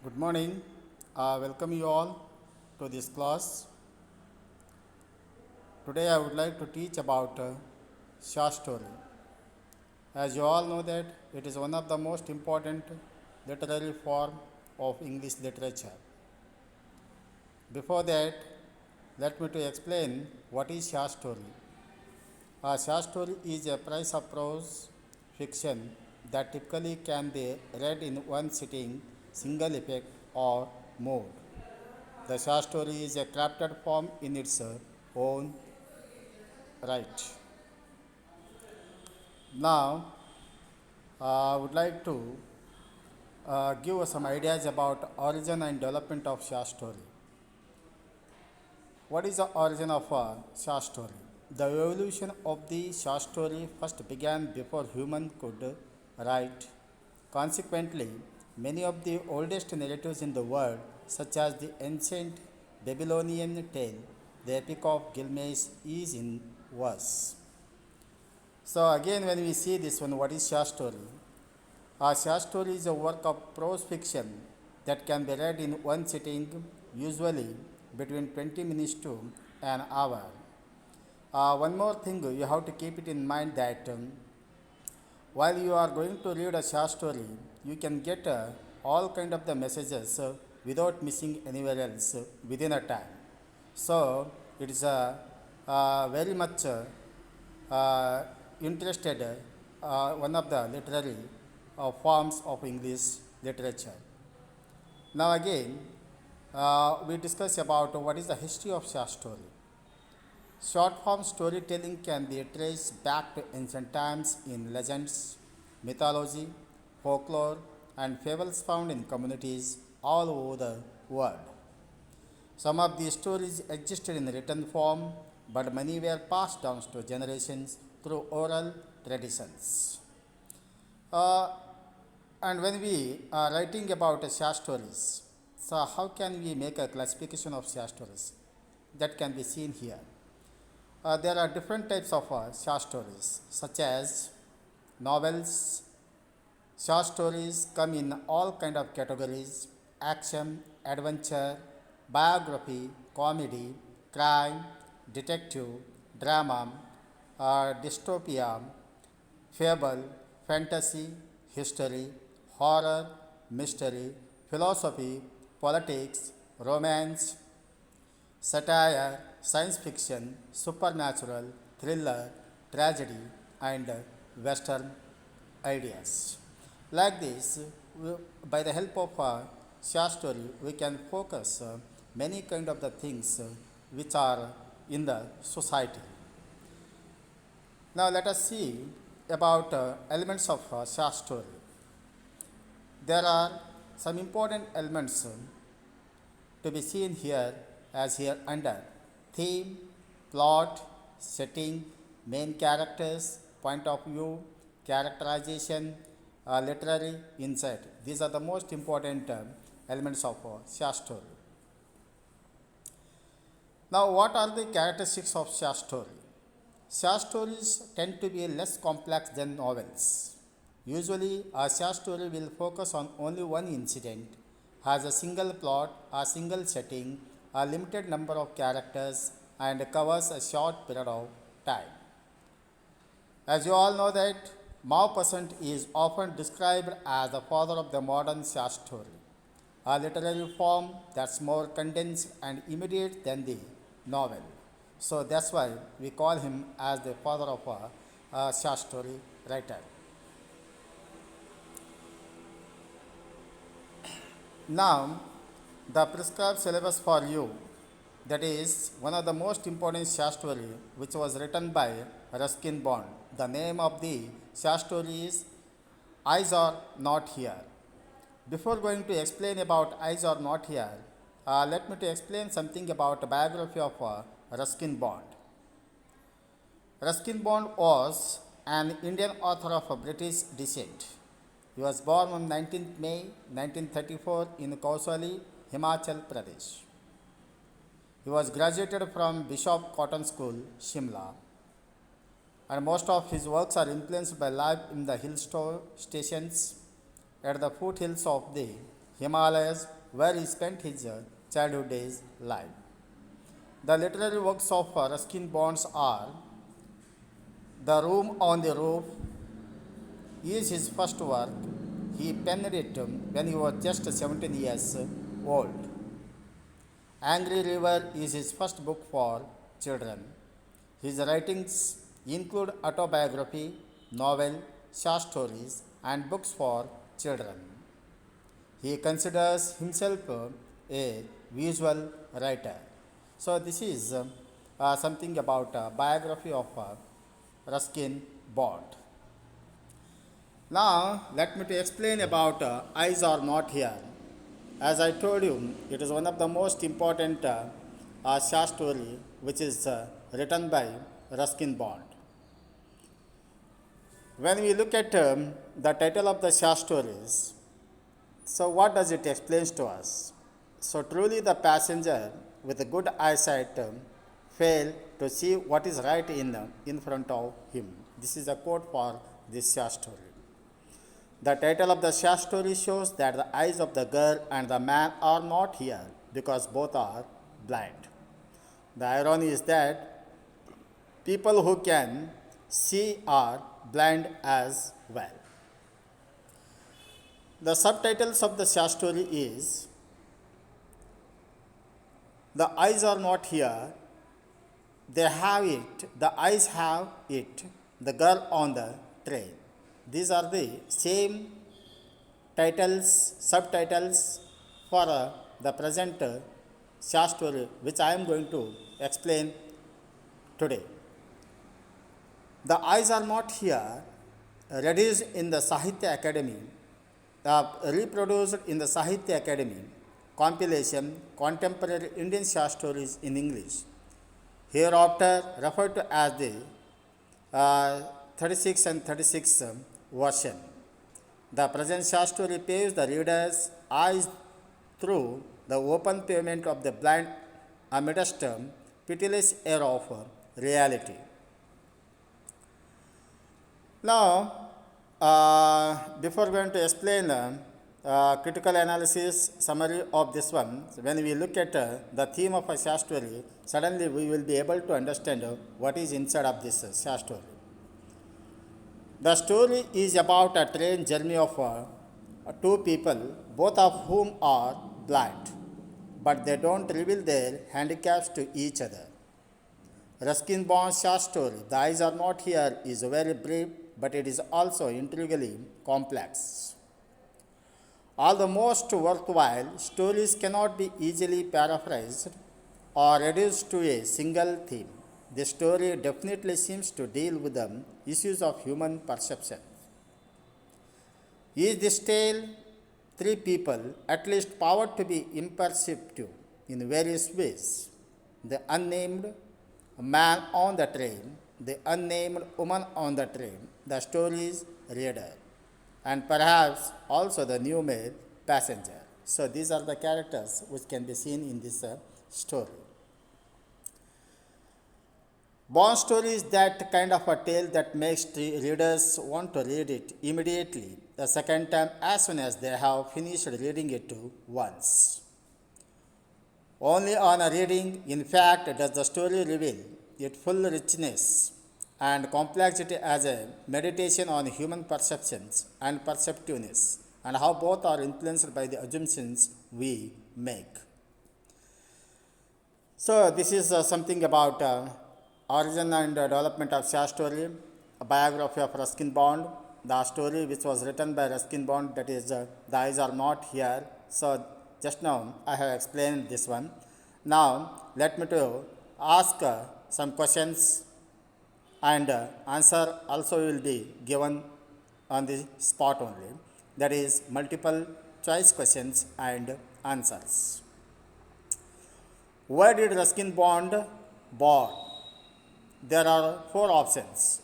Good morning. Welcome you all to this class. Today I would like to teach about short story. As you all know that it is one of the most important literary form of English literature. Before that, let me to explain what is short story. A short story is a piece of prose fiction that typically can be read in one sitting, single effect or mode. The short story is a crafted form in its own right. Now, I would like to give some ideas about origin and development of short story. What is the origin of a short story? The evolution of the short story first began before human could write. Consequently, many of the oldest narratives in the world, such as the ancient Babylonian tale, the Epic of Gilgamesh, is in verse. So again, when we see this one, what is short story? A short story is a work of prose fiction that can be read in one sitting, usually between 20 minutes to an hour. One more thing, you have to keep it in mind that while you are going to read a short story, you can get all kind of the messages without missing anywhere else within a time. So it is very much uh, interested one of the literary forms of English literature. Now again, we discuss about what is the history of short story. Short form storytelling can be traced back to ancient times in legends, mythology, folklore, and fables found in communities all over the world. Some of these stories existed in written form, but many were passed down to generations through oral traditions. Uh, and when we are writing about short stories, so how can we make a classification of short stories? That can be seen here. There are different types of short stories, such as novels. Short stories come in all kind of categories: action, adventure, biography, comedy, crime, detective, drama, dystopia, fable, fantasy, history, horror, mystery, philosophy, politics, romance, satire, science fiction, supernatural, thriller, tragedy, and Western ideas. Like this, by the help of a short story, we can focus many kind of the things which are in the society. Now let us see about elements of short story. There are some important elements to be seen here as here under theme, plot, setting, main characters, point of view, characterization, literary insight. These are the most important elements of short story. Now, what are the characteristics of short story? Short stories tend to be less complex than novels. Usually, a short story will focus on only one incident, has a single plot, a single setting, a limited number of characters, and covers a short period of time. As you all know that Maupassant is often described as the father of the modern short story, a literary form that's more condensed and immediate than the novel. So that's why we call him as the father of a short story writer. Now, the prescribed syllabus for you, that is one of the most important short story which was written by Ruskin Bond. The name of the short story is Eyes Are Not Here. Before going to explain about Eyes Are Not Here, let me to explain something about the biography of Ruskin Bond. Ruskin Bond was an Indian author of British descent. He was born on 19th May 1934 in Kausali, Himachal Pradesh. He was graduated from Bishop Cotton School, Shimla, and most of his works are influenced by life in the hill stations at the foothills of the Himalayas, where he spent his childhood days life. The literary works of Ruskin Bonds are The Room on the Roof is his first work. He penned it when he was just 17 years old. Angry River is his first book for children. His writings include autobiography, novel, short stories, and books for children. He considers himself a visual writer. So this is something about biography of Ruskin Bond. Now let me to explain about Eyes Are Not Here. As I told you, it is one of the most important short story which is written by Ruskin Bond. When we look at the title of the short stories, so what does it explains to us? So truly the passenger with a good eyesight fail to see what is right in front of him. This is a quote for this short story. The title of the short story shows that the eyes of the girl and the man are not here because both are blind. The irony is that people who can see are blind as well. The subtitles of the short story is The Eyes Are Not Here, They Have It, The Eyes Have It, The Girl on the Train. These are the same titles, subtitles for the present short story which I am going to explain today. The Eyes Are Not Here, reduced in the Sahitya Academy, reproduced in the Sahitya Academy compilation Contemporary Indian Short Stories in English, hereafter referred to as the 36 and 36 version. The present short story paves the reader's eyes through the open pavement of the blind amidst pitiless air of reality. Now, before going to explain critical analysis summary of this one, when we look at the theme of a short story, suddenly we will be able to understand what is inside of this short story. The story is about a train journey of two people, both of whom are blind, but they don't reveal their handicaps to each other. Ruskin Bond's short story, The Eyes Are Not Here, is very brief, but it is also intriguingly complex. All the most worthwhile stories cannot be easily paraphrased or reduced to a single theme. This story definitely seems to deal with the issues of human perception. Is this tale three people, at least powered to be imperceptive in various ways? The unnamed man on the train, the unnamed woman on the train, the story's reader, and perhaps also the new male passenger. So these are the characters which can be seen in this story. Bond story is that kind of a tale that makes readers want to read it immediately, the second time as soon as they have finished reading it once. Only on a reading, in fact, does the story reveal its full richness and complexity as a meditation on human perceptions and perceptiveness, and how both are influenced by the assumptions we make. So, this is something about origin and development of short story, a biography of Ruskin Bond, the story which was written by Ruskin Bond, that is The Eyes Are Not Here. So, just now I have explained this one. Now, let me to ask some questions, and answer also will be given on the spot only. That is multiple choice questions and answers. Where did Ruskin Bond born? There are four options: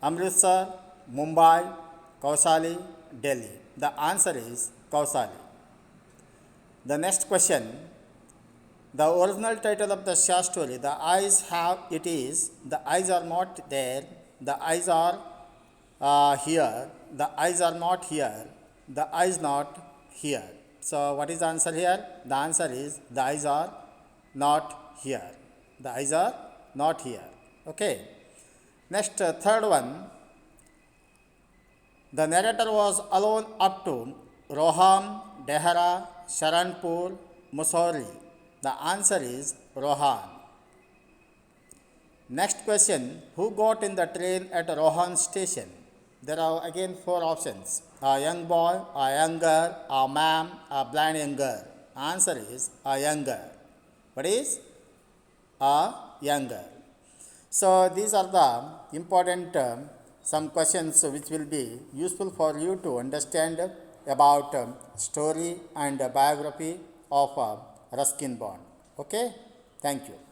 Amritsar, Mumbai, Kausali, Delhi. The answer is Kausali. The next question: the original title of the short story, The Eyes Have It, is The Eyes Are Not There, The Eyes Are Here, The Eyes Are Not Here, The Eyes Not Here. So what is the answer here? The answer is the eyes are not here. The eyes are not here. Okay. Next, third one. The narrator was alone up to Roham, Dehra, Sharanpur, Mussoorie. The answer is Rohan. Next question. Who got in the train at Rohan station? There are again four options. A young boy, a young girl, a man, a blind young girl. Answer is a young girl. What is? A young girl. So these are the important some questions which will be useful for you to understand about story and biography of Ruskin Bond. Okay, thank you.